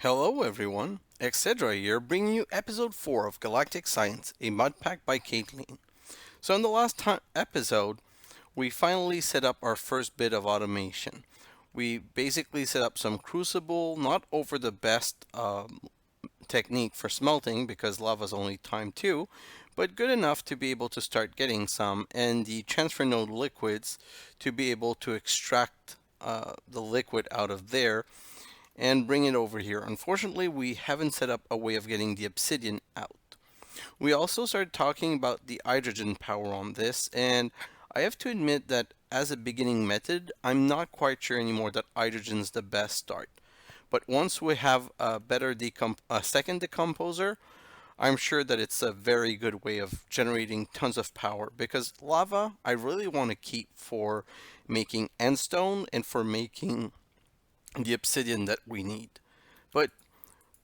Hello everyone, xHedra here, bringing you episode 4 of Galactic Science, a mud pack by Caitlin. So in the last episode, we finally set up our first bit of automation. We basically set up some crucible, not over the best technique for smelting because lava's only time 2, but good enough to be able to start getting some, and the transfer node liquids to be able to extract the liquid out of there and bring it over here. Unfortunately, we haven't set up a way of getting the obsidian out. We also started talking about the hydrogen power on this, and I have to admit that as a beginning method, I'm not quite sure anymore that hydrogen's the best start. But once we have a better a second decomposer, I'm sure that it's a very good way of generating tons of power because lava I really want to keep for making endstone and for making the obsidian that we need. But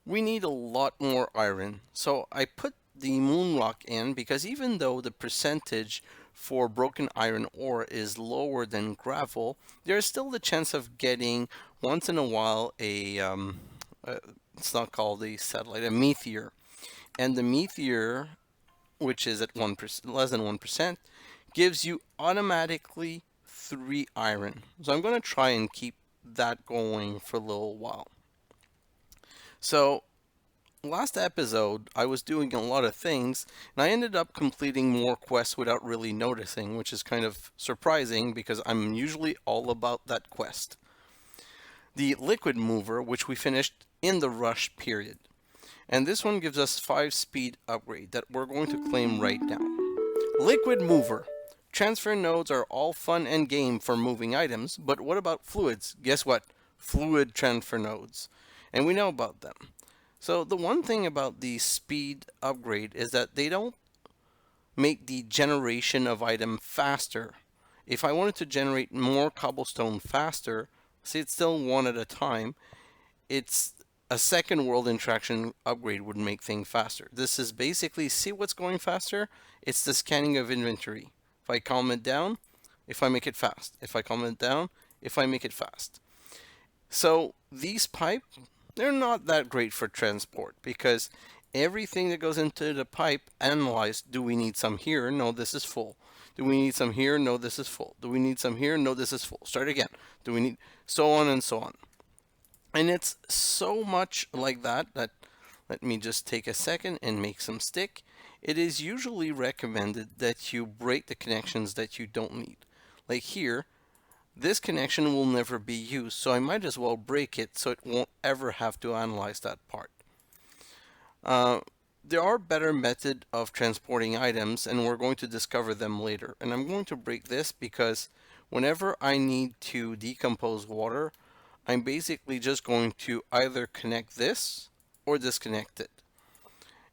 we need a lot more iron. So I put the moon rock in because even though the percentage for broken iron ore is lower than gravel, there's still the chance of getting once in a while it's not called a satellite, a meteor. And the meteor, which is at 1%, less than 1%, gives you automatically 3 iron. So I'm going to try and keep that going for a little while. So last episode I was doing a lot of things and I ended up completing more quests without really noticing, which is kind of surprising because I'm usually all about that quest. The liquid mover, which we finished in the rush period. And this one gives us 5 speed upgrade that we're going to claim right now. Liquid mover. Transfer nodes are all fun and game for moving items, but what about fluids? Guess what? Fluid transfer nodes. And we know about them. So the one thing about the speed upgrade is that they don't make the generation of item faster. If I wanted to generate more cobblestone faster, see it's still one at a time, it's a second world interaction upgrade would make things faster. This is basically, see what's going faster? It's the scanning of inventory. If I calm it down, if I make it fast. If I calm it down, if I make it fast. So these pipe, they're not that great for transport because everything that goes into the pipe analyze, do we need some here? No, this is full. Do we need some here? No, this is full. Do we need some here? No, this is full. Start again. Do we need so on and so on. And it's so much like that let me just take a second and make some stick. It is usually recommended that you break the connections that you don't need. Like here, this connection will never be used, so I might as well break it so it won't ever have to analyze that part. There are better methods of transporting items, and we're going to discover them later. And I'm going to break this because whenever I need to decompose water, I'm basically just going to either connect this or disconnect it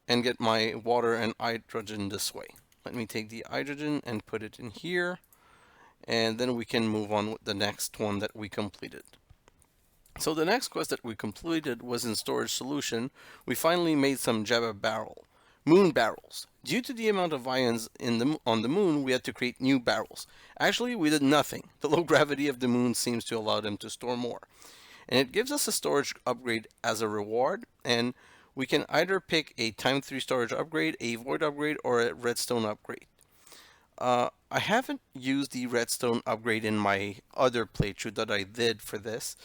and get my water and hydrogen this way. Let me take the hydrogen and put it in here, and then we can move on with the next one that we completed. So the next quest that we completed was in storage solution. We finally made some Jabba moon barrels. Due to the amount of ions on the moon, we had to create new barrels. Actually, we did nothing. The low gravity of the moon seems to allow them to store more. And it gives us a storage upgrade as a reward, and we can either pick a time 3 storage upgrade, a void upgrade, or a redstone upgrade. I haven't used the redstone upgrade in my other playthrough that I did for this.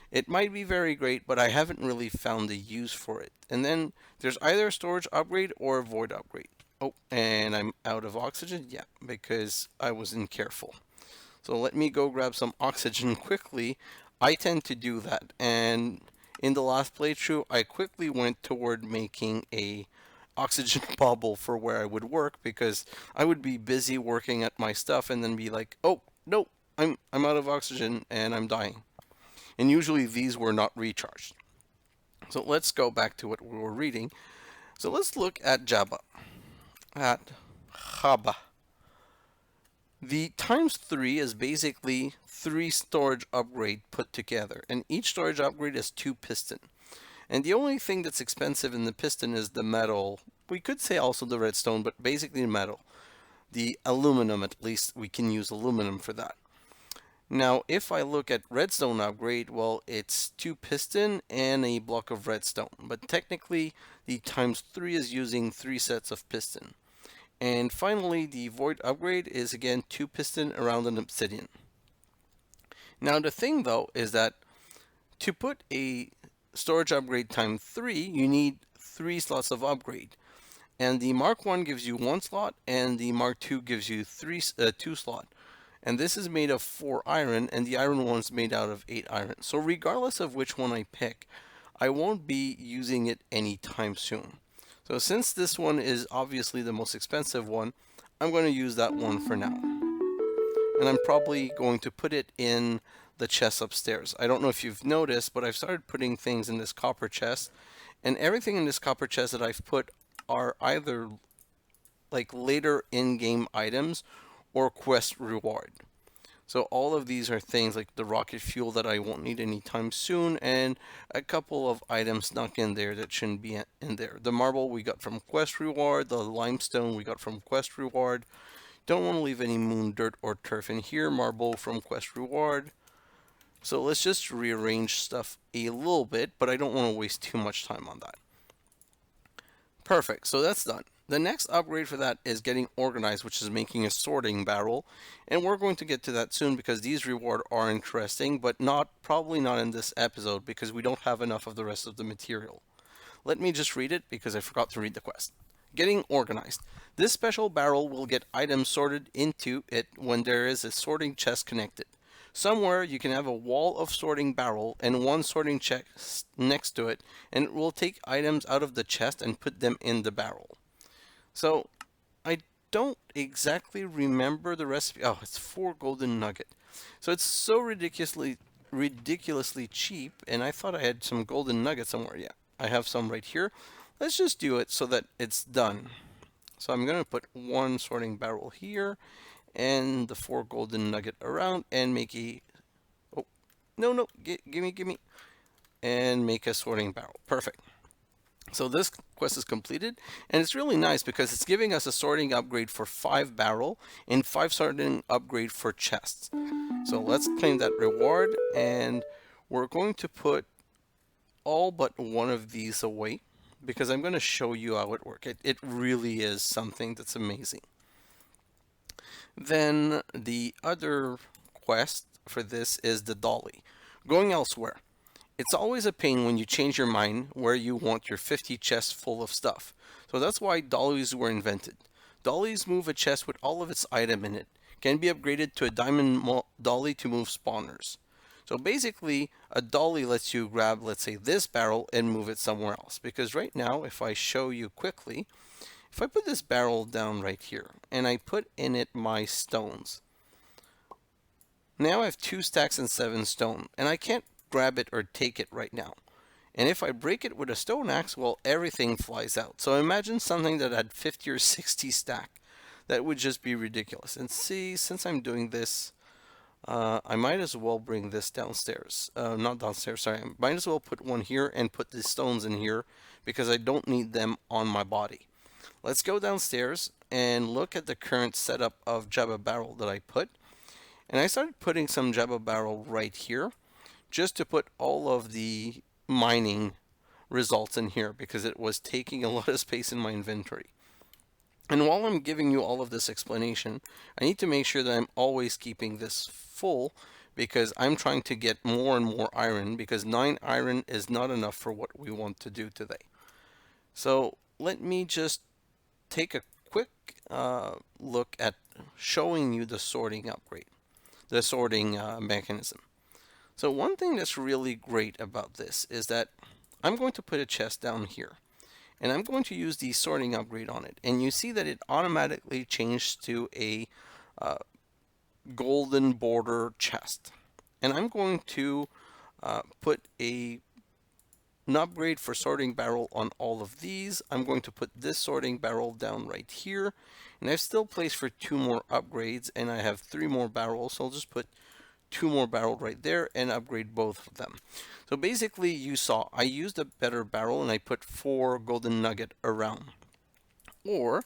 It might be very great, but I haven't really found the use for it. And then there's either a storage upgrade or a void upgrade. Oh, and I'm out of oxygen? Yeah, because I wasn't careful. So let me go grab some oxygen quickly. I tend to do that, and in the last playthrough, I quickly went toward making a oxygen bubble for where I would work because I would be busy working at my stuff and then be like, oh, no, I'm out of oxygen and I'm dying. And usually these were not recharged. So let's go back to what we were reading. So let's look at Jabba, at Jabba. The times 3 is basically 3 storage upgrade put together, and each storage upgrade is 2 piston. And the only thing that's expensive in the piston is the metal. We could say also the redstone, but basically the metal. The aluminum, at least we can use aluminum for that. Now, if I look at redstone upgrade, well, it's 2 piston and a block of redstone. But technically, the times 3 is using 3 sets of piston. And finally, the void upgrade is again 2 piston around an obsidian. Now, the thing though is that to put a storage upgrade time 3, you need 3 slots of upgrade. And the Mark 1 gives you 1 slot, and the Mark 2 gives you 2 slot. And this is made of 4 iron, and the iron one's made out of 8 iron. So regardless of which one I pick, I won't be using it anytime soon. So since this one is obviously the most expensive one, I'm going to use that one for now. And I'm probably going to put it in the chest upstairs. I don't know if you've noticed, but I've started putting things in this copper chest, and everything in this copper chest that I've put are either like later in-game items or quest reward. So all of these are things like the rocket fuel that I won't need anytime soon, and a couple of items snuck in there that shouldn't be in there. The marble we got from quest reward, the limestone we got from quest reward. Don't want to leave any moon dirt or turf in here. Marble from quest reward. So let's just rearrange stuff a little bit, but I don't want to waste too much time on that. Perfect, so that's done. The next upgrade for that is getting organized, which is making a sorting barrel. And we're going to get to that soon because these rewards are interesting, but probably not in this episode because we don't have enough of the rest of the material. Let me just read it because I forgot to read the quest. Getting organized. This special barrel will get items sorted into it when there is a sorting chest connected. Somewhere you can have a wall of sorting barrel and one sorting chest next to it, and it will take items out of the chest and put them in the barrel. So I don't exactly remember the recipe. Oh, it's 4 golden nugget. So it's so ridiculously cheap, and I thought I had some golden nuggets somewhere. Yeah, I have some right here. Let's just do it so that it's done. So I'm going to put 1 sorting barrel here and the 4 golden nugget around and make a... Oh, no, gimme. And make a sorting barrel. Perfect. So this quest is completed, and it's really nice because it's giving us a sorting upgrade for 5 barrel and 5 sorting upgrade for chests. So let's claim that reward, and we're going to put all but one of these away because I'm going to show you how it works. It really is something that's amazing. Then the other quest for this is the Dolly. Going elsewhere. It's always a pain when you change your mind where you want your 50 chests full of stuff. So that's why dollies were invented. Dollies move a chest with all of its item in it. Can be upgraded to a diamond dolly to move spawners. So basically, a dolly lets you grab, let's say, this barrel and move it somewhere else. Because right now, if I show you quickly, if I put this barrel down right here and I put in it my stones, now I have 2 stacks and 7 stone, and I can't grab it or take it right now. And if I break it with a stone axe, well, everything flies out. So imagine something that had 50 or 60 stack. That would just be ridiculous. And see, since I'm doing this, I might as well bring this downstairs. Not downstairs, sorry. I might as well put one here and put the stones in here because I don't need them on my body. Let's go downstairs and look at the current setup of Jabba barrel that I put. And I started putting some Jabba barrel right here, just to put all of the mining results in here because it was taking a lot of space in my inventory. And while I'm giving you all of this explanation, I need to make sure that I'm always keeping this full because I'm trying to get more and more iron because 9 iron is not enough for what we want to do today. So let me just take a quick look at showing you the sorting upgrade, the sorting mechanism. So one thing that's really great about this is that I'm going to put a chest down here and I'm going to use the sorting upgrade on it, and you see that it automatically changed to a golden border chest. And I'm going to put an upgrade for sorting barrel on all of these. I'm going to put this sorting barrel down right here, and I've still placed for 2 more upgrades, and I have 3 more barrels, so I'll just put 2 more barrel right there and upgrade both of them. So basically you saw I used a better barrel and I put 4 golden nugget around. Or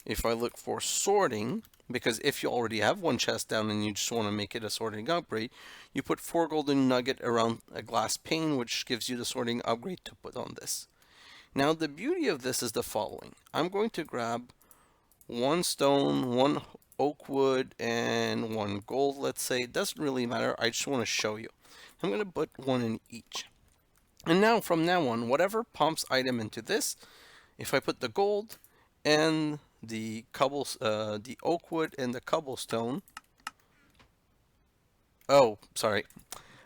if I look for sorting, Because if you already have one chest down and you just want to make it a sorting upgrade, you put 4 golden nugget around a glass pane, which gives you the sorting upgrade to put on this. Now the beauty of this is the following. I'm going to grab 1 stone, 1 oak wood, and 1 gold, let's say. It doesn't really matter, I just want to show you. I'm going to put 1 in each. And now, from now on, whatever pumps item into this, if I put the gold and the the oak wood and the cobblestone. Oh, sorry,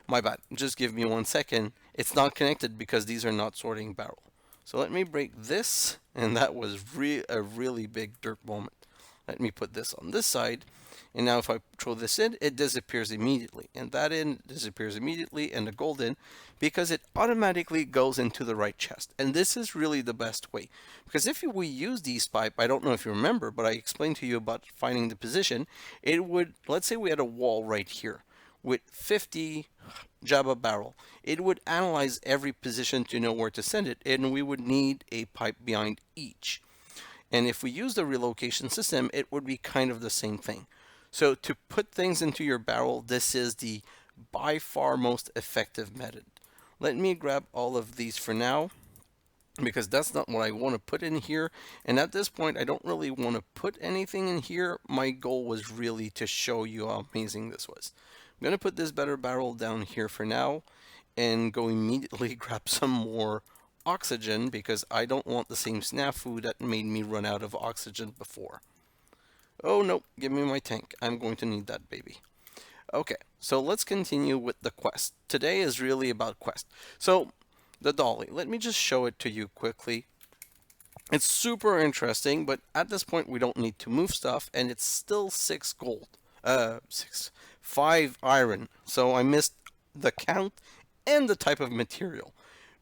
my bad. Just give me 1 second. It's not connected because these are not sorting barrel. So let me break this, and that was a really big derp moment. Let me put this on this side, and now if I throw this in, it disappears immediately, and that in disappears immediately, and the gold in, because it automatically goes into the right chest. And this is really the best way, because if we use these pipe, I don't know if you remember, but I explained to you about finding the position. It would, let's say we had a wall right here with 50 Jabba barrel. It would analyze every position to know where to send it, and we would need a pipe behind each. And if we use the relocation system, it would be kind of the same thing. So to put things into your barrel, this is the by far most effective method. Let me grab all of these for now, because that's not what I want to put in here. And at this point, I don't really want to put anything in here. My goal was really to show you how amazing this was. I'm going to put this better barrel down here for now and go immediately grab some more oxygen, because I don't want the same snafu that made me run out of oxygen before. Oh no, give me my tank. I'm going to need that baby. Okay, so let's continue with the quest. Today is really about quest. So, the Dolly. Let me just show it to you quickly. It's super interesting, but at this point we don't need to move stuff, and it's still 6 gold. 5 iron. So I missed the count and the type of material.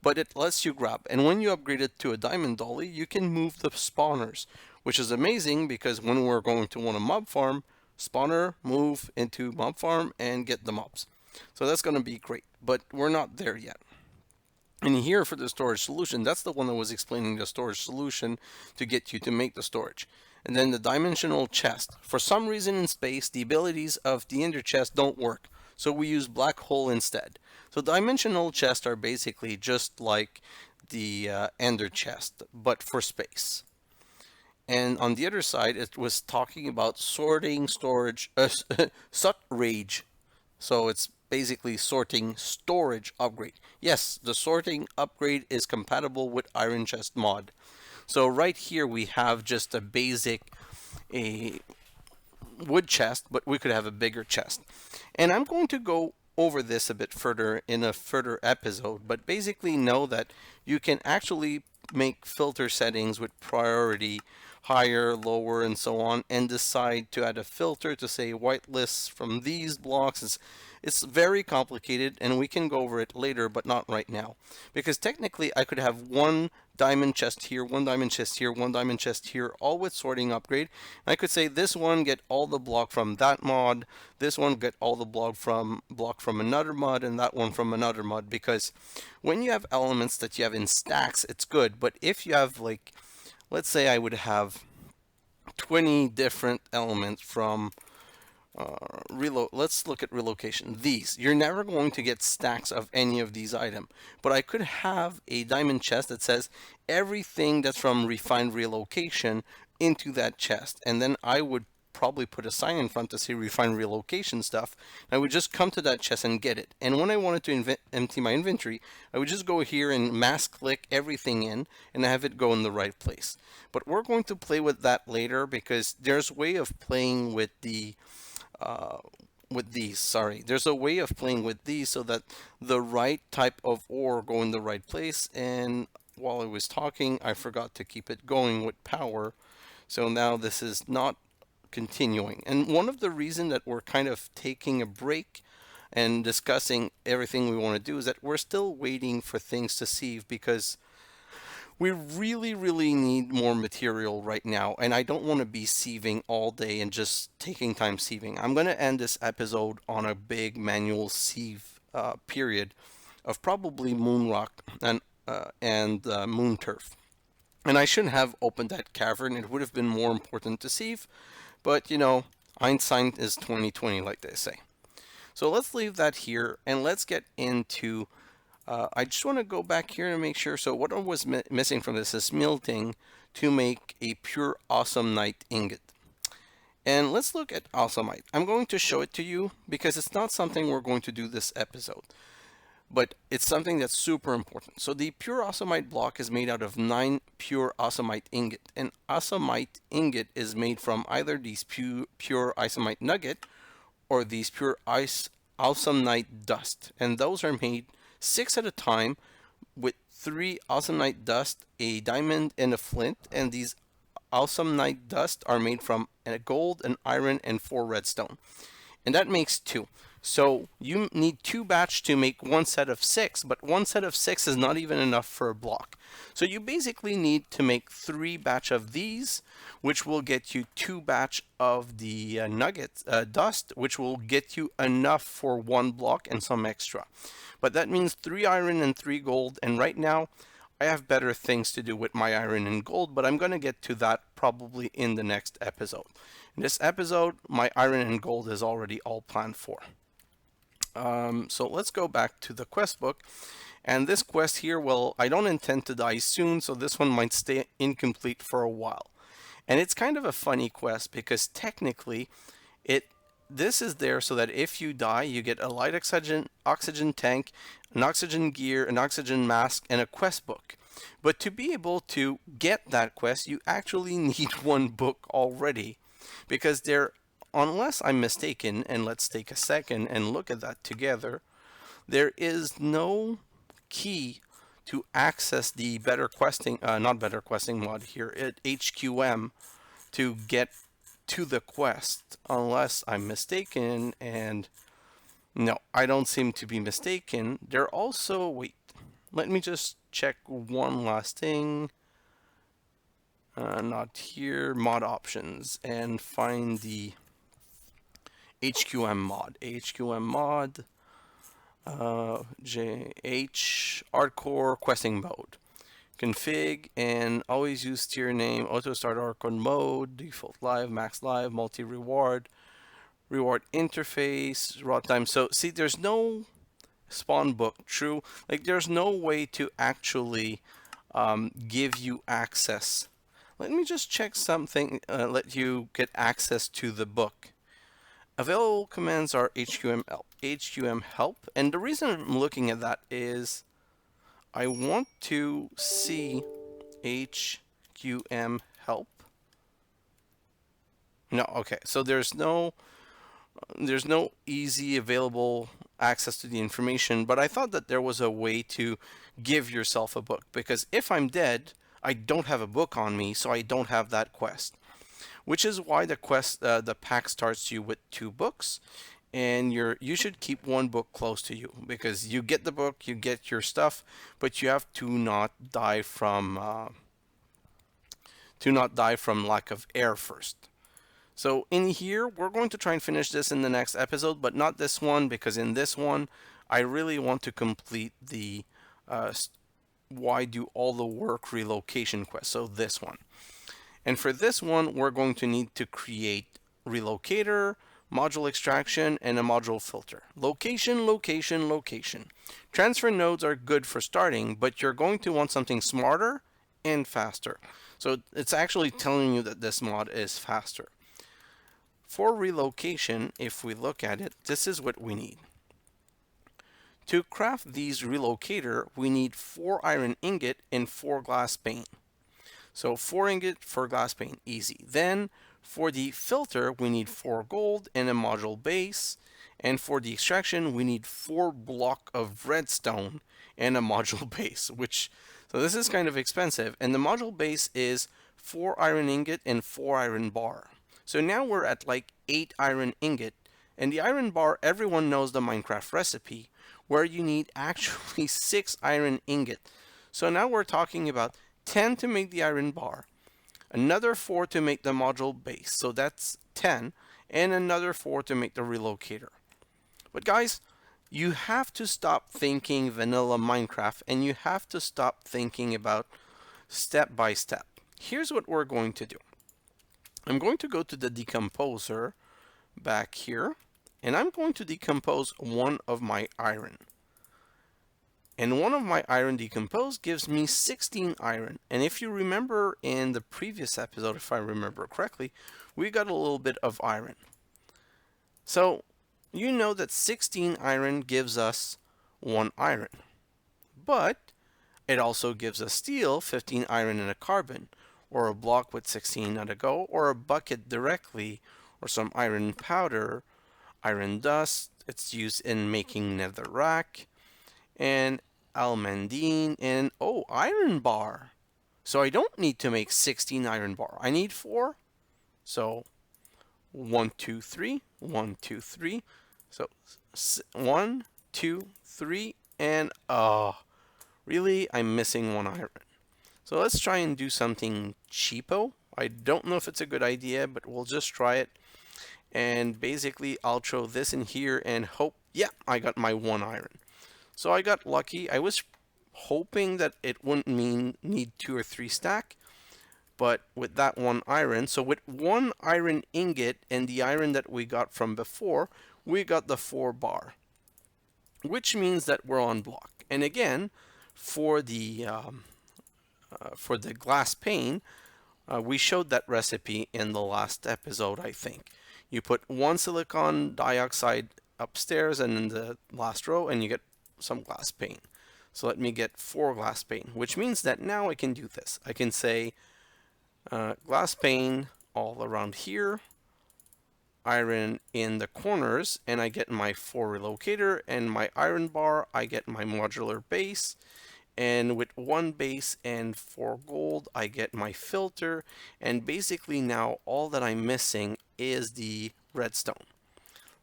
But it lets you grab, and when you upgrade it to a diamond dolly, you can move the spawners, which is amazing because when we're going to want a mob farm, spawner, move into mob farm, and get the mobs. So that's going to be great, but we're not there yet. And here for the storage solution, that's the one that was explaining the storage solution to get you to make the storage. And then the dimensional chest. For some reason in space, the abilities of the ender chest don't work, so we use black hole instead. So dimensional chests are basically just like the ender chest, but for space. And on the other side, it was talking about sorting storage, sut rage. So it's basically sorting storage upgrade. Yes, the sorting upgrade is compatible with Iron Chest mod. So right here we have just a basic a wood chest, but we could have a bigger chest. And I'm going to go over this a bit further in a further episode, but basically know that you can actually make filter settings with priority higher, lower, and so on, and decide to add a filter to say whitelist from these blocks. It's very complicated, and we can go over it later, but not right now. Because technically, I could have one diamond chest here, one diamond chest here, one diamond chest here, all with sorting upgrade. And I could say this one get all the block from that mod, this one get all the block from another mod, and that one from another mod. Because when you have elements that you have in stacks, it's good. But if you have, like, let's say I would have 20 different elements from let's look at relocation. These, you're never going to get stacks of any of these items. But I could have a diamond chest that says everything that's from refined relocation into that chest. And then I would probably put a sign in front to say refined relocation stuff. I would just come to that chest and get it. And when I wanted to empty my inventory, I would just go here and mass click everything in and have it go in the right place. But we're going to play with that later, because there's a way of playing with there's a way of playing with these so that the right type of ore go in the right place. And while I was talking, I forgot to keep it going with power, so now this is not continuing. And one of the reasons that we're kind of taking a break and discussing everything we want to do is that we're still waiting for things to sieve, because we really need more material right now, and I don't want to be sieving all day and just taking time sieving. I'm going to end this episode on a big manual sieve period of probably moon rock and moon turf. And I shouldn't have opened that cavern. It would have been more important to sieve, But Einstein is 2020, like they say. So let's leave that here and let's get into. I just want to go back here and make sure. So what was missing from this is smelting to make a pure awesomite ingot. And let's look at awesomite. I'm going to show it to you because it's not something we're going to do this episode, but it's something that's super important. So the pure awesomite block is made out of 9 pure awesomite ingot. And awesomite ingot is made from either these pure awesomite nugget or these pure awesomite dust. And those are made 6 at a time with 3 awesomite dust, a diamond, and a flint. And these awesomite dust are made from a gold, an iron, and 4 redstone. And that makes 2. So you need 2 batch to make 1 set of 6, but 1 set of 6 is not even enough for a block. So you basically need to make 3 batch of these, which will get you 2 batch of the nuggets, dust, which will get you enough for 1 block and some extra. But that means 3 iron and 3 gold, and right now I have better things to do with my iron and gold, but I'm going to get to that probably in the next episode. In this episode, my iron and gold is already all planned for. So let's go back to the quest book. And this quest here, well, I don't intend to die soon, so this one might stay incomplete for a while. And it's kind of a funny quest because technically this is there so that if you die, you get a light oxygen tank, an oxygen gear, an oxygen mask, and a quest book. But to be able to get that quest, you actually need 1 book already, because unless I'm mistaken, and let's take a second and look at that together, there is no key to access the better questing, not better questing mod here at HQM to get to the quest, unless I'm mistaken. And no, I don't seem to be mistaken. There also, wait, let me just check one last thing. Not here, mod options, and find the HQM mod. HQM mod, JH, hardcore questing mode. Config and always use tier name, auto start hardcore mode, default live, max live, multi reward, reward interface, raw time. So see, there's no spawn book, true. Like there's no way to actually give you access. Let me just check something, let you get access to the book. Available commands are HQM help, and the reason I'm looking at that is I want to see HQM help. No, okay, so there's no easy available access to the information, but I thought that there was a way to give yourself a book, because if I'm dead, I don't have a book on me, so I don't have that quest. Which is why the pack starts you with 2 books, and you should keep 1 book close to you, because you get the book, you get your stuff, but you have to not die from lack of air first. So in here, we're going to try and finish this in the next episode, but not this one, because in this one, I really want to complete the why do all the work relocation quest. So this one. And for this one, we're going to need to create relocator, module extraction, and a module filter. Location, location, location. Transfer nodes are good for starting, but you're going to want something smarter and faster. So it's actually telling you that this mod is faster. For relocation, if we look at it, this is what we need. To craft these relocator, we need 4 iron ingot and 4 glass pane. So 4 ingot, 4 glass pane, easy. Then for the filter, we need 4 gold and a module base. And for the extraction, we need 4 block of redstone and a module base, so this is kind of expensive. And the module base is 4 iron ingot and 4 iron bar. So now we're at like 8 iron ingot. And the iron bar, everyone knows the Minecraft recipe, where you need actually 6 iron ingot. So now we're talking about 10 to make the iron bar, another 4 to make the module base, so that's 10, and another 4 to make the relocator. But guys, you have to stop thinking vanilla Minecraft, and you have to stop thinking about step by step. Here's what we're going to do. I'm going to go to the decomposer back here, and I'm going to decompose one of my iron. And one of my iron decomposed gives me 16 iron. And if you remember in the previous episode, if I remember correctly, we got a little bit of iron. So you know that 16 iron gives us 1 iron. But it also gives us steel, 15 iron and a carbon, or a block with 16 at a go, or a bucket directly, or some iron powder, iron dust. It's used in making netherrack, and almandine, and oh, iron bar. So I don't need to make 16 iron bar. I need 4. So 1, 2, 3, 1, 2, 3. So 1, 2, 3, and really, I'm missing 1 iron. So let's try and do something cheapo. I don't know if it's a good idea, but we'll just try it. And basically, I'll throw this in here and hope, yeah, I got my 1 iron. So I got lucky. I was hoping that it wouldn't need 2 or 3 stack, but with that 1 iron, so with 1 iron ingot and the iron that we got from before, we got the 4 bar, which means that we're on block. And again, for the glass pane, we showed that recipe in the last episode, I think. You put 1 silicon dioxide upstairs and in the last row, and you get some glass pane. So let me get 4 glass pane, which means that now I can do this. I can say glass pane all around here, iron in the corners, and I get my 4 relocator, and my iron bar, I get my modular base. And with 1 base and 4 gold, I get my filter. And basically now all that I'm missing is the redstone.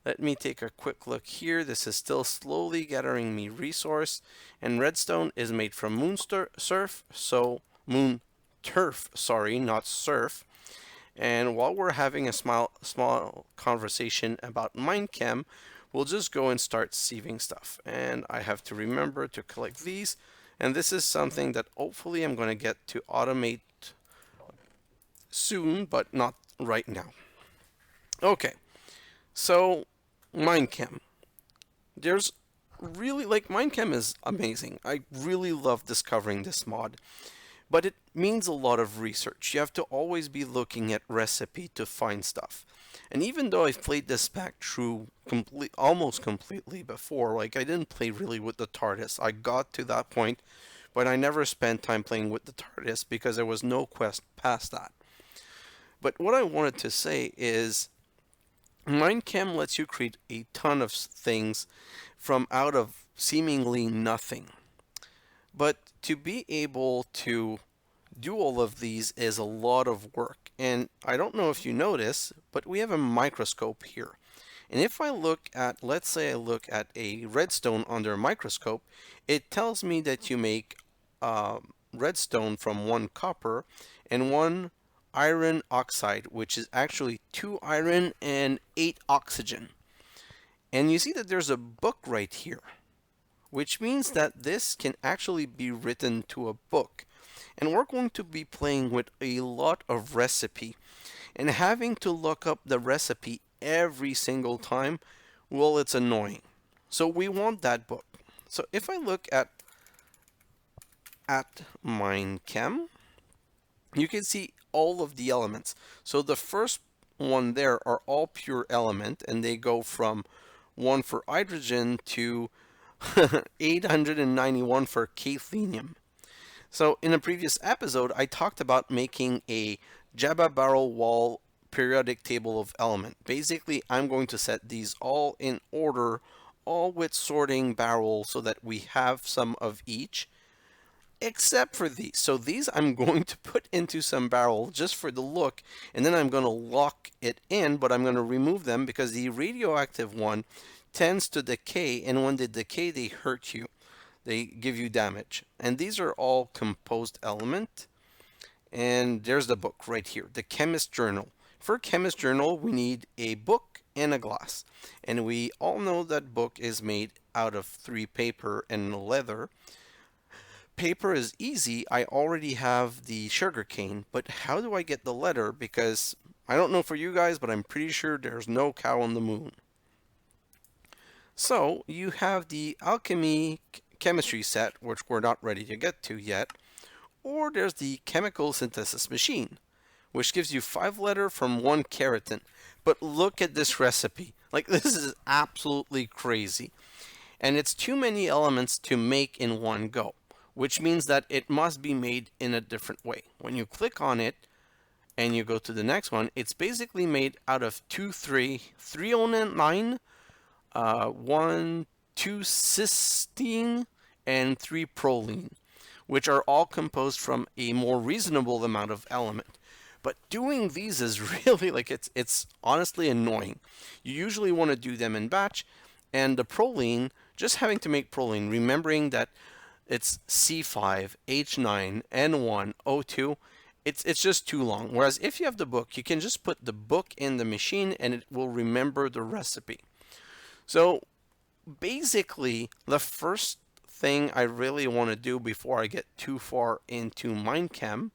Let me take a quick look here. This is still slowly gathering me resource. And redstone is made from moon turf, sorry, not surf. And while we're having a small conversation about Minecam, we'll just go and start sieving stuff. And I have to remember to collect these. And this is something that hopefully I'm going to get to automate soon, but not right now. Okay, so Minecam. There's really, Minecam is amazing. I really love discovering this mod. But it means a lot of research. You have to always be looking at recipe to find stuff. And even though I've played this pack through almost completely before, I didn't play really with the TARDIS. I got to that point, but I never spent time playing with the TARDIS because there was no quest past that. But what I wanted to say is Minecam lets you create a ton of things from out of seemingly nothing. But to be able to do all of these is a lot of work. And I don't know if you notice, but we have a microscope here. And if I look at, let's say I look at a redstone under a microscope, it tells me that you make redstone from 1 copper and 1 iron oxide, which is actually 2 iron and 8 oxygen. And you see that there's a book right here, which means that this can actually be written to a book. And we're going to be playing with a lot of recipe. And having to look up the recipe every single time, well, it's annoying. So we want that book. So if I look at Minecam, you can see all of the elements. So the first one there are all pure element, and they go from 1 for hydrogen to 891 for Aluminium. So in a previous episode, I talked about making a Jabba barrel wall periodic table of element. Basically, I'm going to set these all in order, all with sorting barrel so that we have some of each, except for these. So these I'm going to put into some barrel just for the look, and then I'm going to lock it in, but I'm going to remove them because the radioactive one tends to decay, and when they decay, they hurt you. They give you damage. And these are all composed element. And there's the book right here, the Chemist Journal. For Chemist Journal, we need a book and a glass. And we all know that book is made out of 3 paper and leather. Paper is easy. I already have the sugarcane, but how do I get the leather? Because I don't know for you guys, but I'm pretty sure there's no cow on the moon. So you have the alchemy chemistry set, which we're not ready to get to yet, or there's the chemical synthesis machine, which gives you 5 letter from 1 keratin. But look at this recipe. Like, this is absolutely crazy. And it's too many elements to make in one go, which means that it must be made in a different way. When you click on it and you go to the next one, it's basically made out of 309, 1, 2 cysteine, and 3 proline, which are all composed from a more reasonable amount of element. But doing these is really like it's honestly annoying. You usually want to do them in batch, and the proline, just having to make proline, remembering that it's C5, H9, N1, O2, it's just too long. Whereas if you have the book, you can just put the book in the machine and it will remember the recipe. So basically, the first thing I really want to do before I get too far into Mindchem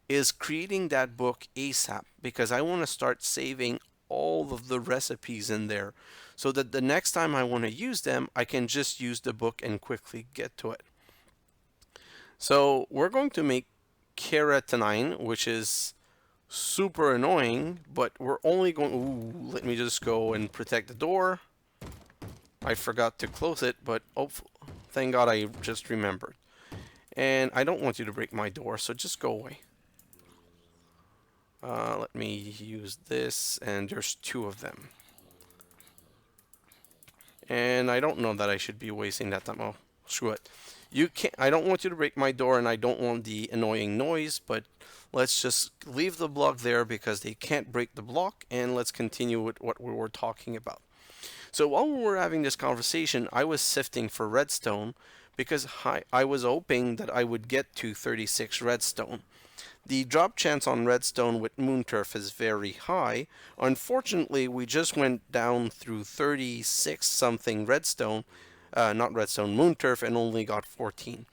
is creating that book ASAP, because I want to start saving all of the recipes in there so that the next time I want to use them, I can just use the book and quickly get to it. So we're going to make keratinine, which is super annoying, but we're only going... Ooh, let me just go and protect the door. I forgot to close it, but oh, thank God I just remembered. And I don't want you to break my door, so just go away. Let me use this, and there's 2 of them. And I don't know that I should be wasting that time. Oh, screw it. You can't. I don't want you to break my door, and I don't want the annoying noise, but let's just leave the block there because they can't break the block, and let's continue with what we were talking about. So while we were having this conversation, I was sifting for redstone because I was hoping that I would get to 36 redstone. The drop chance on redstone with moon turf is very high. Unfortunately, we just went down through 36 something redstone, not redstone, moon turf, and only got 14.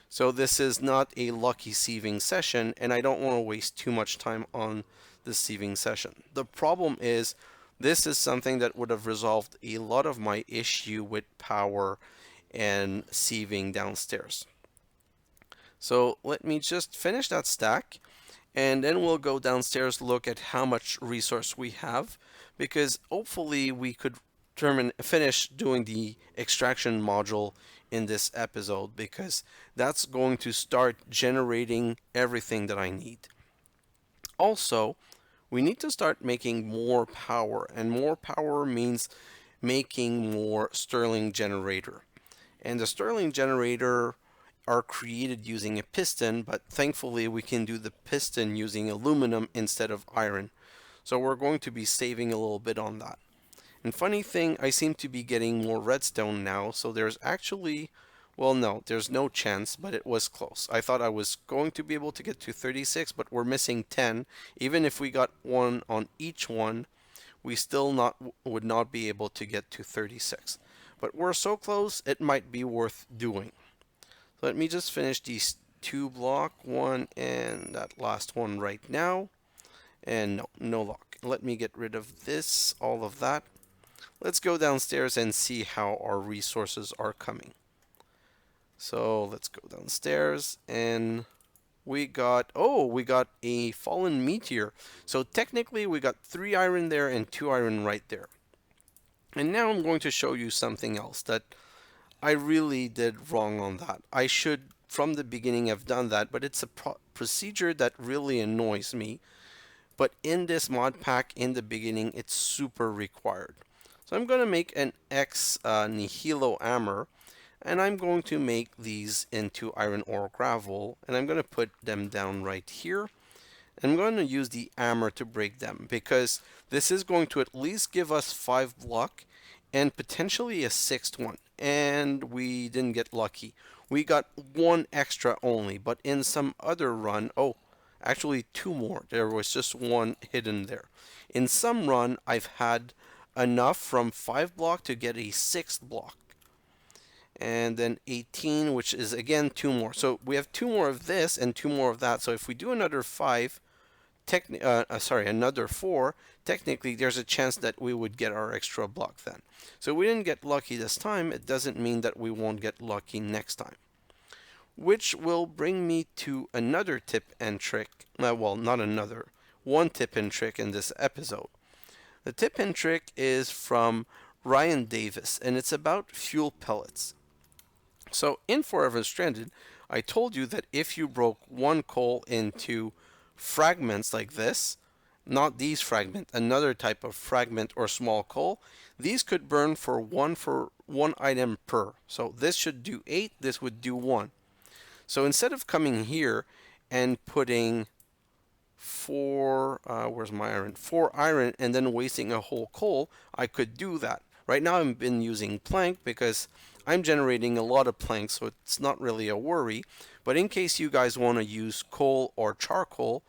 So this is not a lucky sieving session, and I don't want to waste too much time on the sieving session. The problem is, this is something that would have resolved a lot of my issue with power and sieving downstairs. So let me just finish that stack, and then we'll go downstairs, look at how much resource we have, because hopefully we could finish doing the extraction module in this episode, because that's going to start generating everything that I need. Also, we need to start making more power, and more power means making more Stirling generator. And the Stirling generator are created using a piston, but thankfully we can do the piston using aluminum instead of iron. So we're going to be saving a little bit on that. And funny thing, I seem to be getting more redstone now, so there's actually, well, no, there's no chance, but it was close. I thought I was going to be able to get to 36, but we're missing 10. Even if we got 1 on each one, we still would not be able to get to 36. But we're so close, it might be worth doing. So let me just finish these 2 block, 1 and that last one right now. And no luck. Let me get rid of this, all of that. Let's go downstairs and see how our resources are coming. So let's go downstairs, and we got a fallen meteor. So technically we got 3 iron there and 2 iron right there. And now I'm going to show you something else that I really did wrong on that. I should from the beginning have done that, but it's a procedure that really annoys me. But in this mod pack in the beginning, it's super required. So I'm going to make an X Nihilo hammer, and I'm going to make these into iron ore gravel, and I'm going to put them down right here. I'm going to use the hammer to break them, because this is going to at least give us 5 block and potentially a 6th one. And we didn't get lucky. We got 1 extra only, but in some other run, oh, actually 2 more. There was just 1 hidden there. In some run, I've had enough from 5 block to get a 6th block. And then 18, which is again 2 more. So we have 2 more of this and 2 more of that. So if we do another 5, another 4, technically there's a chance that we would get our extra block then. So we didn't get lucky this time. It doesn't mean that we won't get lucky next time. Which will bring me to another tip and trick. Well, not another. One tip and trick in this episode. The tip and trick is from Ryan Davis, and it's about fuel pellets. So in Forever Stranded, I told you that if you broke one coal into fragments like this, not these fragments, another type of fragment or small coal, these could burn for one item per. So this should do 8, this would do 1. So instead of coming here and putting 4, where's my iron? 4 iron and then wasting a whole coal, I could do that. Right now I've been using plank because I'm generating a lot of plank, so it's not really a worry. But in case you guys want to use coal or charcoal,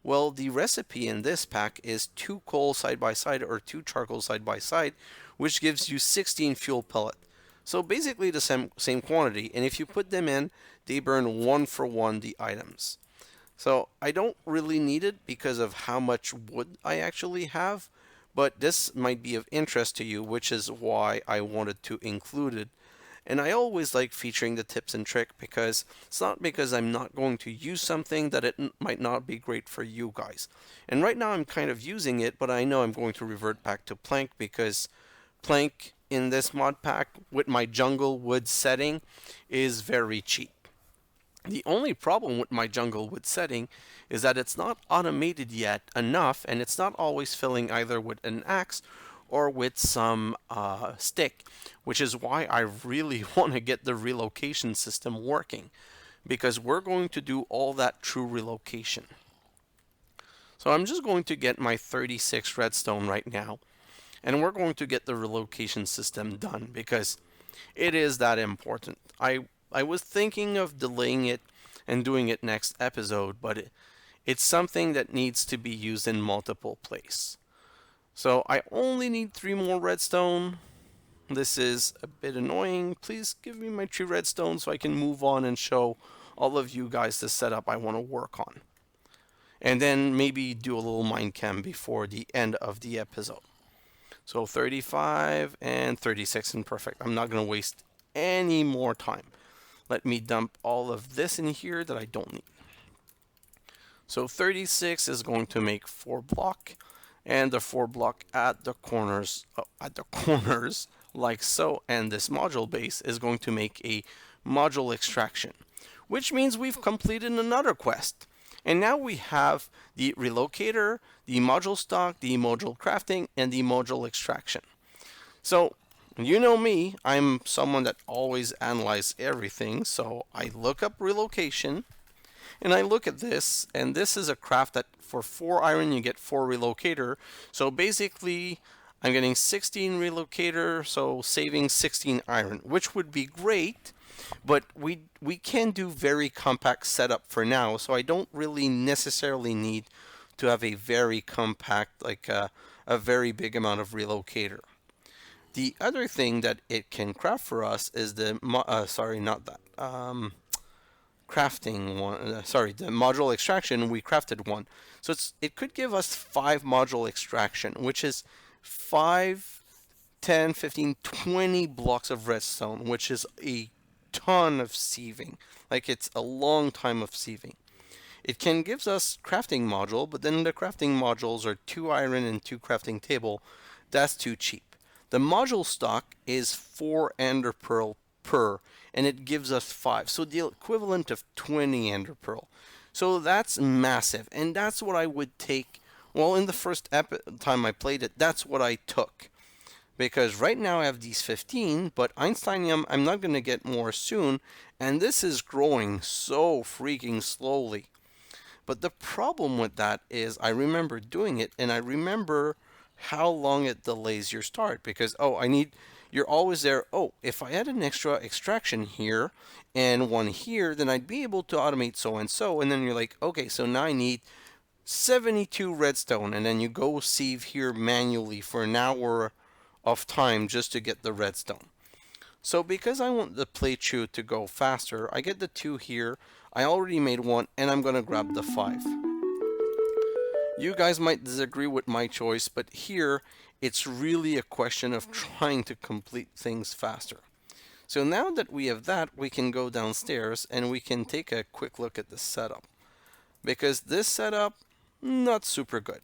well, the recipe in this pack is 2 coal side by side or 2 charcoal side by side, which gives you 16 fuel pellet. So basically the same quantity, and if you put them in, they burn 1 for 1 the items. So I don't really need it because of how much wood I actually have, but this might be of interest to you, which is why I wanted to include it. And I always like featuring the tips and trick because it's not because I'm not going to use something that it might not be great for you guys. And right now I'm kind of using it, but I know I'm going to revert back to plank because plank in this mod pack with my jungle wood setting is very cheap. The only problem with my jungle wood setting is that it's not automated yet enough, and it's not always filling either with an axe or with some stick, which is why I really want to get the relocation system working, because we're going to do all that through relocation. So I'm just going to get my 36 redstone right now, and we're going to get the relocation system done because it is that important. I was thinking of delaying it and doing it next episode, but it's something that needs to be used in multiple places. So I only need 3 more redstone. This is a bit annoying. Please give me my 3 redstone so I can move on and show all of you guys the setup I want to work on. And then maybe do a little mind cam before the end of the episode. So 35 and 36 and perfect. I'm not going to waste any more time. Let me dump all of this in here that I don't need. So 36 is going to make 4 block, and the 4 block at the corners, like so, and this module base is going to make a module extraction, which means we've completed another quest. And now we have the relocator, the module stock, the module crafting, and the module extraction. So you know me, I'm someone that always analyzes everything, so I look up relocation, and I look at this, and this is a craft that for 4 iron you get 4 relocator, so basically I'm getting 16 relocator, so saving 16 iron, which would be great, but we can do very compact setup for now, so I don't really necessarily need to have a very compact, like a very big amount of relocator. The other thing that it can craft for us is the crafting one. The module extraction. We crafted one, so it could give us 5 module extraction, which is 5, 10, 15, 20 blocks of redstone, which is a ton of sieving. Like it's a long time of sieving. It can gives us crafting module, but then the crafting modules are 2 iron and 2 crafting table. That's too cheap. The module stock is 4 ender pearl per, and it gives us 5, so the equivalent of 20 ender pearl. So that's massive, and that's what I would take. Well, in the first time I played it, that's what I took. Because right now I have these 15, but Einsteinium I'm not going to get more soon, and this is growing so freaking slowly. But the problem with that is I remember doing it, and I remember how long it delays your start, because you're always there, if I had an extra extraction here and one here, then I'd be able to automate so and so, and then you're like, okay, so now I need 72 redstone, and then you go sieve here manually for an hour of time just to get the redstone. So because I want the playthrough to go faster, I get the 2 here, I already made 1, and I'm going to grab the 5. You guys might disagree with my choice, but here it's really a question of trying to complete things faster. So now that we have that, we can go downstairs and we can take a quick look at the setup. Because this setup, not super good.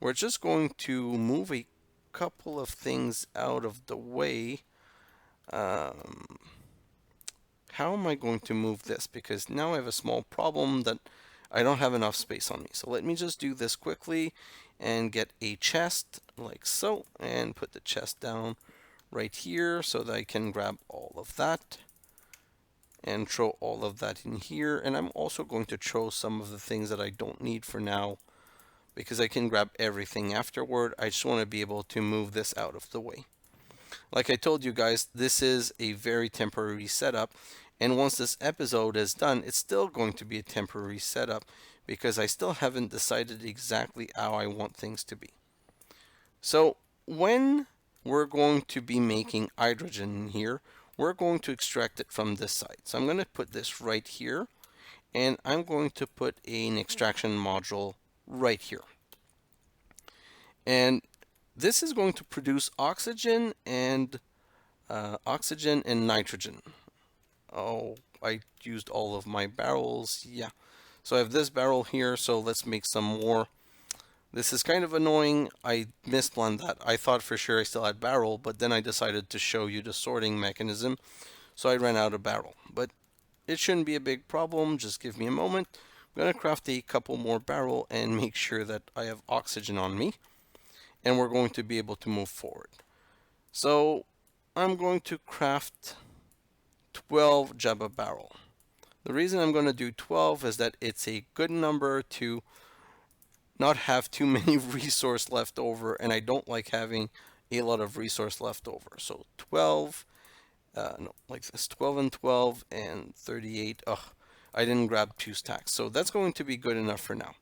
We're just going to move a couple of things out of the way. Um, how am I going to move this? Because now I have a small problem that I don't have enough space on me. So let me just do this quickly and get a chest like so and put the chest down right here so that I can grab all of that and throw all of that in here. And I'm also going to throw some of the things that I don't need for now because I can grab everything afterward. I just want to be able to move this out of the way. Like I told you guys, this is a very temporary setup, and once this episode is done, it's still going to be a temporary setup because I still haven't decided exactly how I want things to be. So when we're going to be making hydrogen here, we're going to extract it from this side. So I'm going to put this right here, and I'm going to put an extraction module right here. And this is going to produce oxygen and nitrogen. Oh, I used all of my barrels. Yeah. So I have this barrel here, so let's make some more. This is kind of annoying. I misplanned that. I thought for sure I still had barrel, but then I decided to show you the sorting mechanism, so I ran out of barrel. But it shouldn't be a big problem. Just give me a moment. I'm going to craft a couple more barrel and make sure that I have oxygen on me, and we're going to be able to move forward. So I'm going to craft 12 Jabba barrel. The reason I'm going to do 12 is that it's a good number to not have too many resource left over, and I don't like having a lot of resource left over. So 12, no, like this, 12 and 12 and 38. Ugh, I didn't grab 2 stacks. So that's going to be good enough for now.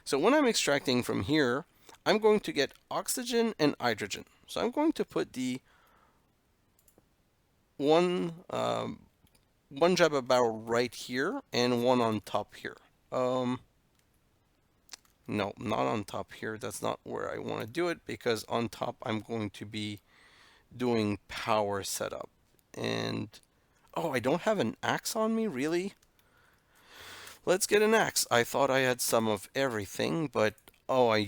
So when I'm extracting from here, I'm going to get oxygen and hydrogen. So I'm going to put the one Jabba barrel right here and one on top here. No, not on top here. That's not where I want to do it because on top I'm going to be doing power setup. And oh, I don't have an axe on me, really? Let's get an axe. I thought I had some of everything, but oh, I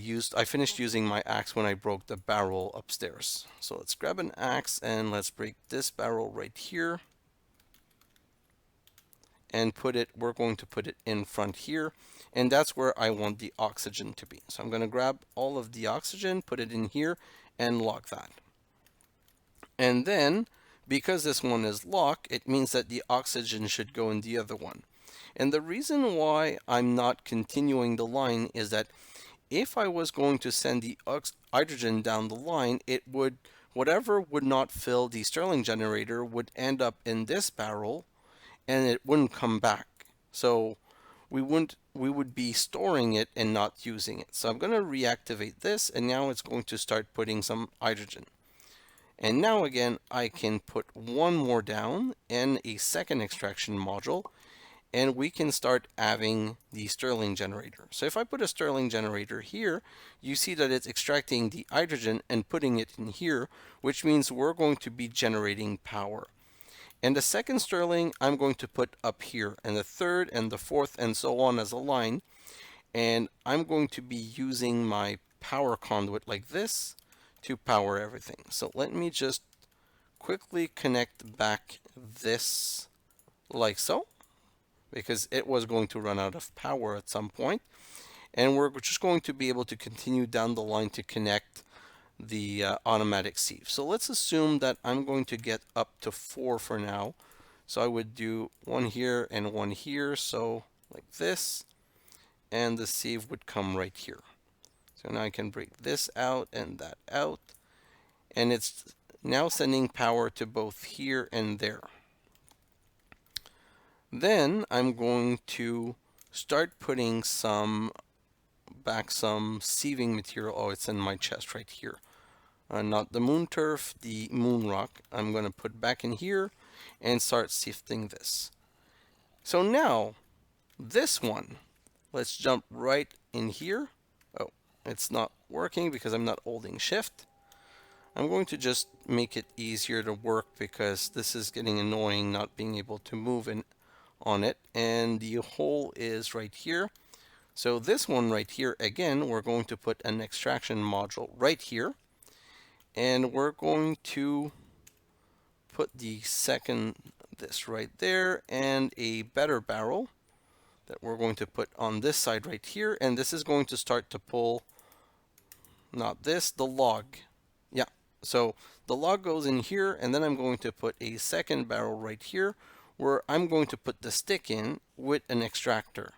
finished using my axe when I broke the barrel upstairs. So let's grab an axe and let's break this barrel right here. And we're going to put it in front here, and that's where I want the oxygen to be. So I'm going to grab all of the oxygen, put it in here, and lock that. And then, because this one is locked, it means that the oxygen should go in the other one. And the reason why I'm not continuing the line is that if I was going to send the hydrogen down the line, whatever would not fill the Stirling generator would end up in this barrel, and it wouldn't come back. So we would be storing it and not using it. So I'm going to reactivate this, and now it's going to start putting some hydrogen. And now again, I can put one more down and a second extraction module, and we can start having the Stirling generator. So if I put a Stirling generator here, you see that it's extracting the hydrogen and putting it in here, which means we're going to be generating power. And the second Stirling I'm going to put up here, and the third and the fourth and so on as a line. And I'm going to be using my power conduit like this to power everything. So let me just quickly connect back this like so, because it was going to run out of power at some point. And we're just going to be able to continue down the line to connect the automatic sieve. So let's assume that I'm going to get up to 4 for now. So I would do one here and one here, so like this, and the sieve would come right here. So now I can break this out and that out, and it's now sending power to both here and there. Then I'm going to start putting some sieving material. Oh, it's in my chest right here. Not the moon turf, the moon rock. I'm going to put back in here and start sifting this. So now, this one, let's jump right in here. Oh, it's not working because I'm not holding shift. I'm going to just make it easier to work because this is getting annoying not being able to move on it. And the hole is right here. So this one right here, again, we're going to put an extraction module right here. And we're going to put the second, this right there, and a better barrel that we're going to put on this side right here. And this is going to start to pull, not this, the log. Yeah, so the log goes in here, and then I'm going to put a second barrel right here where I'm going to put the stick in with an extractor.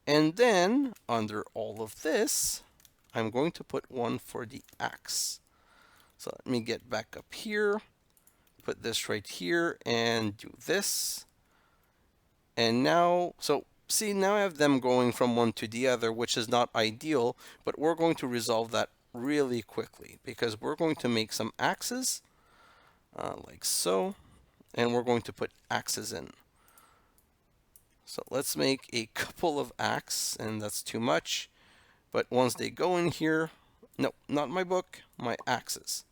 And then under all of this, I'm going to put one for the axe. So let me get back up here, put this right here, and do this. And now, so see, now I have them going from one to the other, which is not ideal, but we're going to resolve that really quickly because we're going to make some axes, like so, and we're going to put axes in. So let's make a couple of axes, and that's too much. But once they go in here, no, not my book, my axes.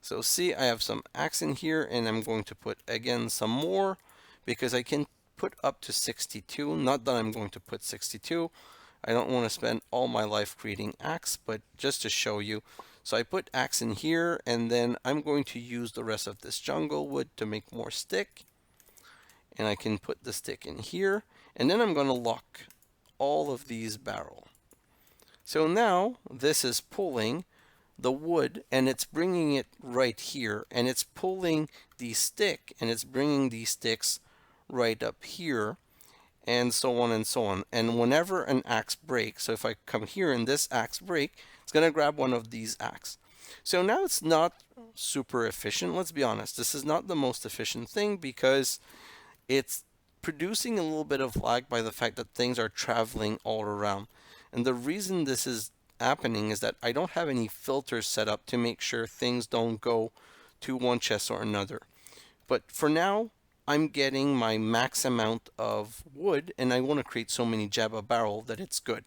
So see, I have some axe in here, and I'm going to put again some more because I can put up to 62. Not that I'm going to put 62. I don't want to spend all my life creating axe, but just to show you. So I put axe in here, and then I'm going to use the rest of this jungle wood to make more stick. And I can put the stick in here, and then I'm going to lock all of these barrels. So now this is pulling the wood, and it's bringing it right here, and it's pulling the stick, and it's bringing these sticks right up here, and so on and so on. And whenever an axe breaks, so if I come here and this axe break, it's going to grab one of these axes. So now it's not super efficient. Let's be honest, this is not the most efficient thing because it's producing a little bit of lag by the fact that things are traveling all around. And the reason this is happening is that I don't have any filters set up to make sure things don't go to one chest or another. But for now, I'm getting my max amount of wood, and I want to create so many Jabba barrel that it's good.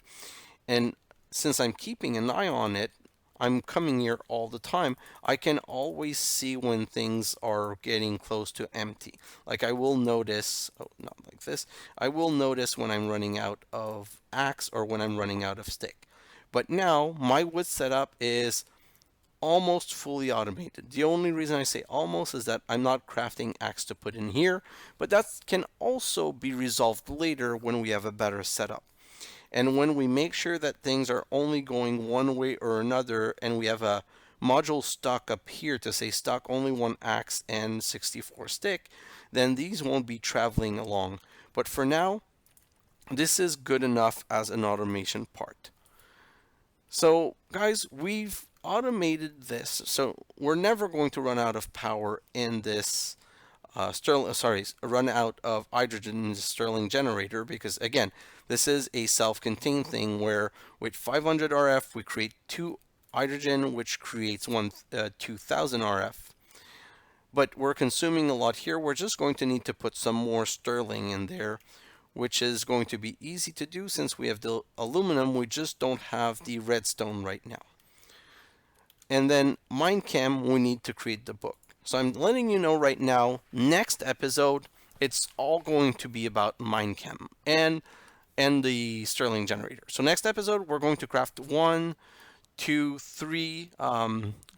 And since I'm keeping an eye on it, I'm coming here all the time. I can always see when things are getting close to empty. Like I will notice, oh, not like this. I will notice when I'm running out of axe or when I'm running out of stick. But now my wood setup is almost fully automated. The only reason I say almost is that I'm not crafting axe to put in here, but that can also be resolved later when we have a better setup. And when we make sure that things are only going one way or another, and we have a module stuck up here to say stock only one axe and 64 stick, then these won't be traveling along. But for now, this is good enough as an automation part. So guys, we've automated this, so we're never going to run out of power in this run out of hydrogen Stirling generator, because again, this is a self-contained thing where with 500 RF we create 2 hydrogen, which creates 2000 RF. But we're consuming a lot here. We're just going to need to put some more Stirling in there, which is going to be easy to do since we have the aluminum. We just don't have the redstone right now. And then Minecam, we need to create the book. So I'm letting you know right now, next episode, it's all going to be about Minecam and the Stirling generator. So next episode, we're going to craft 1, 2, 3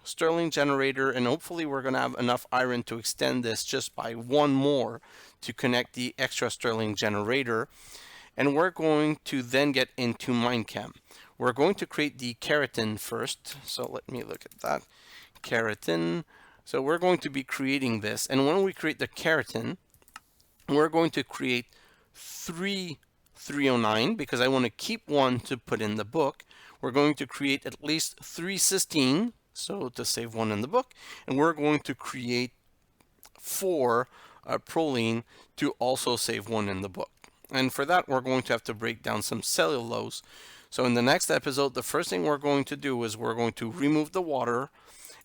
Stirling generator, and hopefully we're going to have enough iron to extend this just by 1 more to connect the extra Stirling generator. And we're going to then get into Minecam. We're going to create the keratin first. So let me look at that. Keratin. So we're going to be creating this. And when we create the keratin, we're going to create 3 309 because I want to keep 1 to put in the book. We're going to create at least 3 cysteine, so to save 1 in the book. And we're going to create 4 proline to also save 1 in the book. And for that, we're going to have to break down some cellulose. So in the next episode, the first thing we're going to do is we're going to remove the water,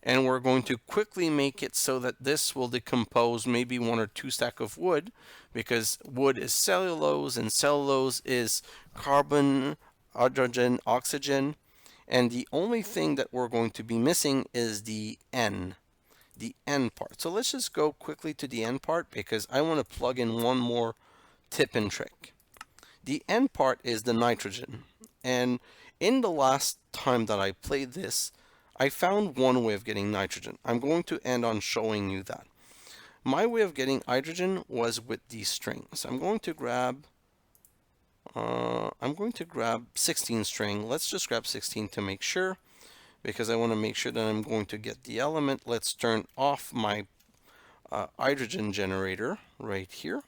and we're going to quickly make it so that this will decompose maybe 1 or 2 stacks of wood, because wood is cellulose and cellulose is carbon, hydrogen, oxygen. And the only thing that we're going to be missing is the N part. So let's just go quickly to the N part because I want to plug in one more tip and trick. The N part is the nitrogen. And in the last time that I played this, I found one way of getting nitrogen. I'm going to end on showing you that. My way of getting hydrogen was with these strings. I'm going to grab 16 string. Let's just grab 16 to make sure, because I want to make sure that I'm going to get the element. Let's turn off my hydrogen generator right here.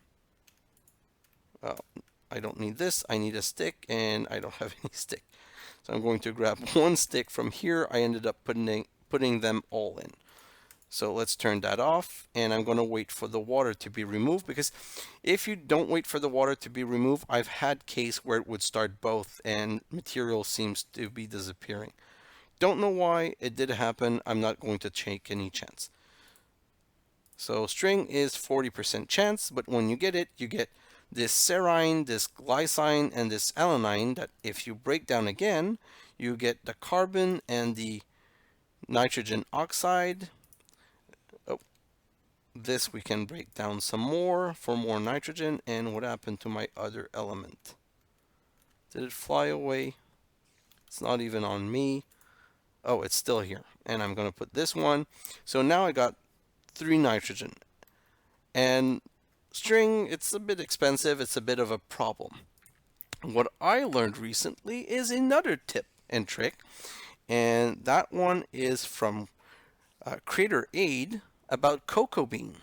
I don't need this. I need a stick, and I don't have any stick. So I'm going to grab one stick from here. I ended up putting them all in. So let's turn that off, and I'm going to wait for the water to be removed, because if you don't wait for the water to be removed, I've had case where it would start both and material seems to be disappearing. Don't know why it did happen. I'm not going to take any chance. So string is 40% chance, but when you get it, you get this serine, this glycine, and this alanine that if you break down again, you get the carbon and the nitrogen oxide. This we can break down some more for more nitrogen. And what happened to my other element? Did it fly away? It's not even on me. Oh, it's still here. And I'm going to put this one. So now I got 3 nitrogen. And string, it's a bit expensive. It's a bit of a problem. What I learned recently is another tip and trick. And that one is from Creator Aid about cocoa bean.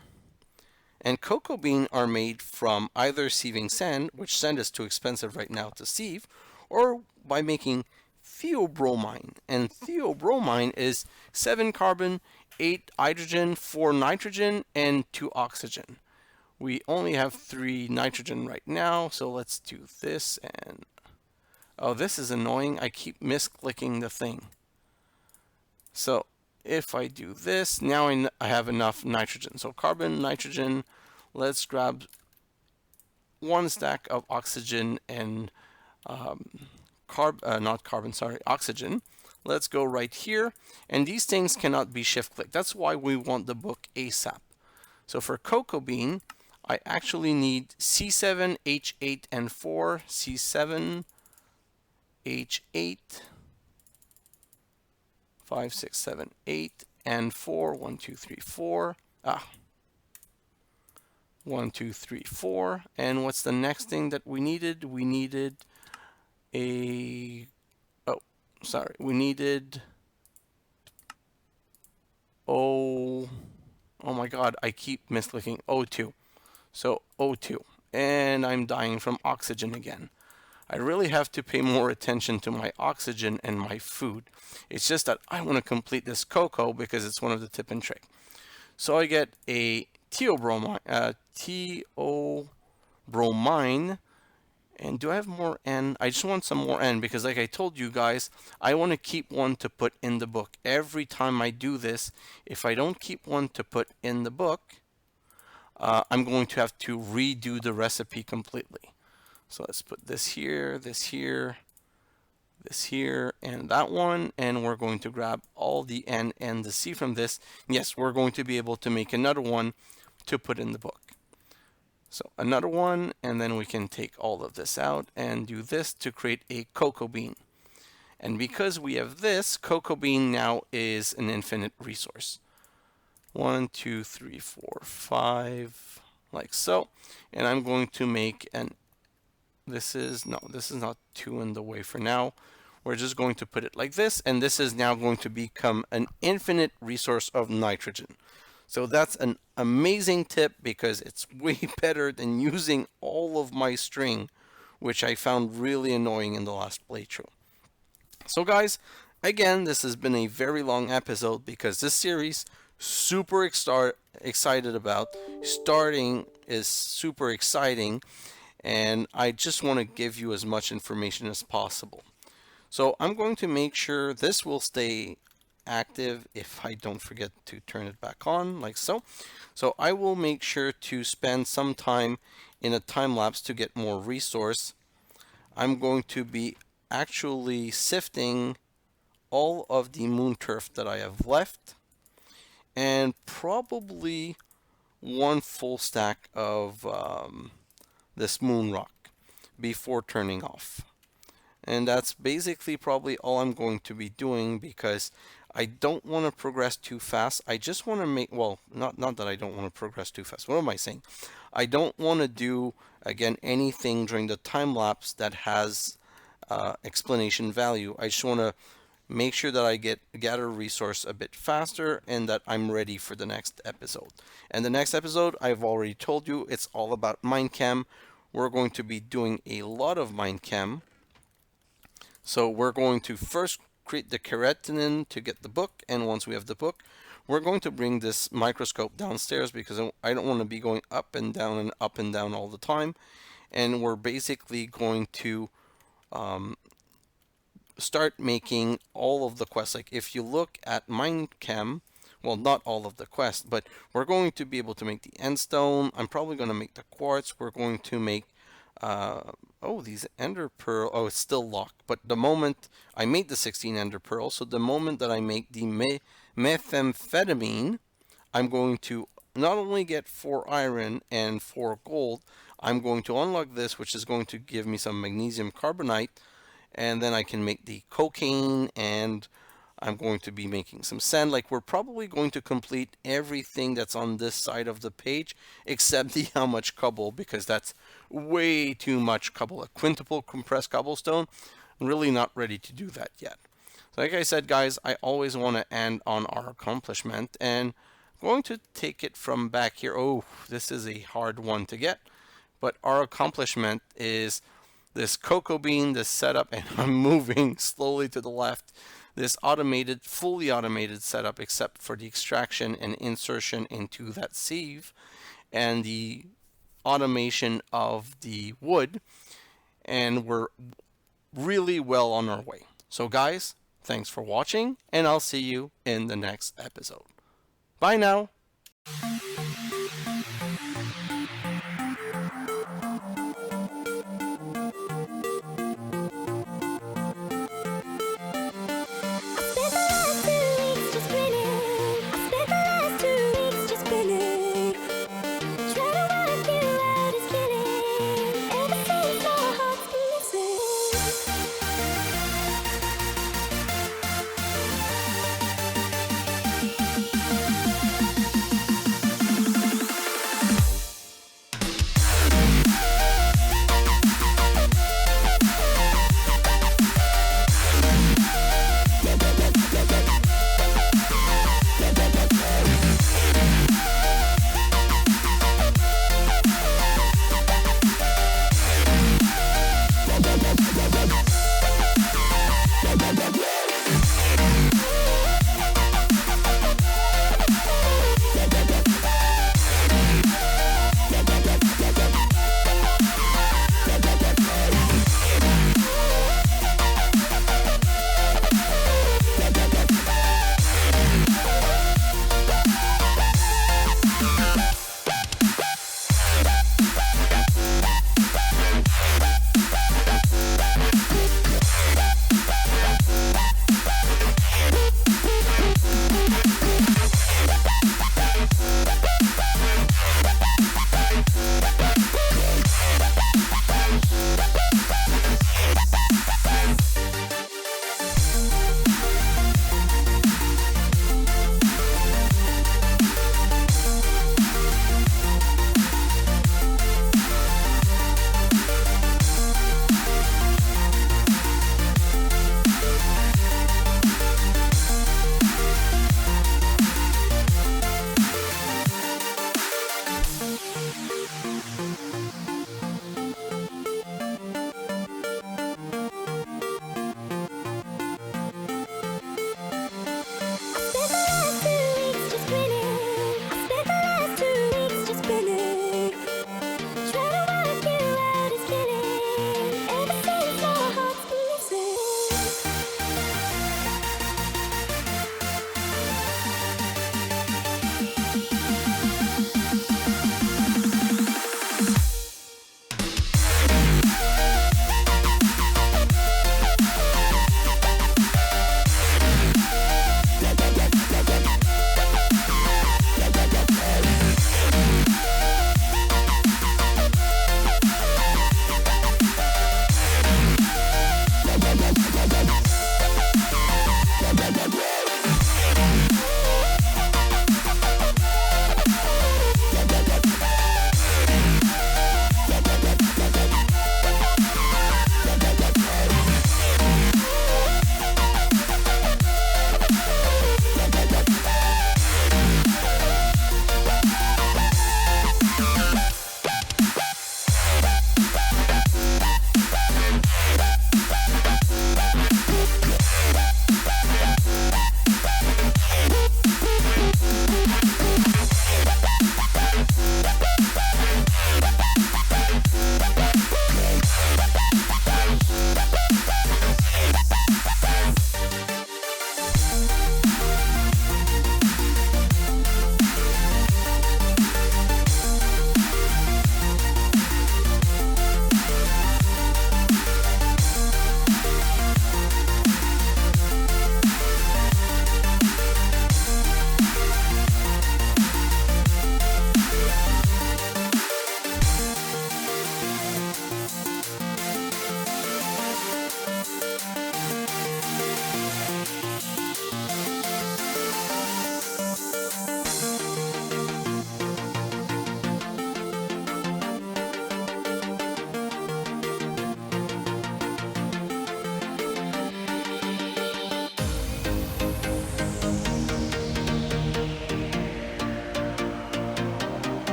And cocoa bean are made from either sieving sand, which sand is too expensive right now to sieve, or by making theobromine. And theobromine is 7 carbon, 8 hydrogen, 4 nitrogen, and 2 oxygen. We only have 3 nitrogen right now, so let's do this. And oh, this is annoying. I keep misclicking the thing. So if I do this, now I have enough nitrogen. So carbon, nitrogen, let's grab 1 stack of oxygen and oxygen. Let's go right here. And these things cannot be shift clicked. That's why we want the book ASAP. So for cocoa bean, I actually need C7, H8, and 4. C7, H8, 5, 6, 7, 8, and 4. 1, 2, 3, 4. 1, 2, 3, 4. And what's the next thing that we needed? We needed oh my god, I keep misclicking. O2. So O2. And I'm dying from oxygen again. I really have to pay more attention to my oxygen and my food. It's just that I want to complete this cocoa because it's one of the tip and trick. So I get a theobromine. And do I have more N? I just want some more N because, like I told you guys, I want to keep one to put in the book. Every time I do this, if I don't keep one to put in the book, I'm going to have to redo the recipe completely. So let's put this here, this here, this here, and that one. And we're going to grab all the N and the C from this. Yes, we're going to be able to make another one to put in the book. So another one, and then we can take all of this out and do this to create a cocoa bean. And because we have this, cocoa bean now is an infinite resource. 1, 2, 3, 4, 5, like so. And I'm going to make this is not 2 in the way for now. We're just going to put it like this, and this is now going to become an infinite resource of nitrogen. So that's an amazing tip because it's way better than using all of my string, which I found really annoying in the last playthrough. So guys, again, this has been a very long episode because this series, super excited about. Starting is super exciting, and I just want to give you as much information as possible. So I'm going to make sure this will stay active if I don't forget to turn it back on, like so. So I will make sure to spend some time in a time lapse to get more resource. I'm going to be actually sifting all of the moon turf that I have left, and probably one full stack of this moon rock before turning off. And that's basically probably all I'm going to be doing because I don't want to progress too fast. I just want to make, well, not that I don't want to progress too fast. What am I saying? I don't want to do, again, anything during the time lapse that has explanation value. I just want to make sure that I gather a resource a bit faster and that I'm ready for the next episode. And the next episode, I've already told you, it's all about Minecam. We're going to be doing a lot of Minecam. So we're going to first create the keratin to get the book, and once we have the book, we're going to bring this microscope downstairs because I don't want to be going up and down all the time. And we're basically going to start making all of the quests. Like if you look at Minecam, well, not all of the quests, but we're going to be able to make the endstone. I'm probably going to make the quartz. We're going to make oh, these ender pearl. Oh, it's still locked. But the moment I made the 16 ender pearls, so the moment that I make the methamphetamine, I'm going to not only get 4 iron and 4 gold, I'm going to unlock this, which is going to give me some magnesium carbonate, and then I can make the cocaine, and I'm going to be making some sand. Like, we're probably going to complete everything that's on this side of the page except the how much cobble, because that's way too much cobble. A quintuple compressed cobblestone, I'm really not ready to do that yet. So like I said, guys, I always want to end on our accomplishment, and I'm going to take it from back here. Oh, this is a hard one to get, but our accomplishment is this cocoa bean, this setup, and I'm moving slowly to the left. This automated, fully automated setup, except for the extraction and insertion into that sieve, and the automation of the wood, and we're really well on our way. So guys, thanks for watching, and I'll see you in the next episode. Bye now.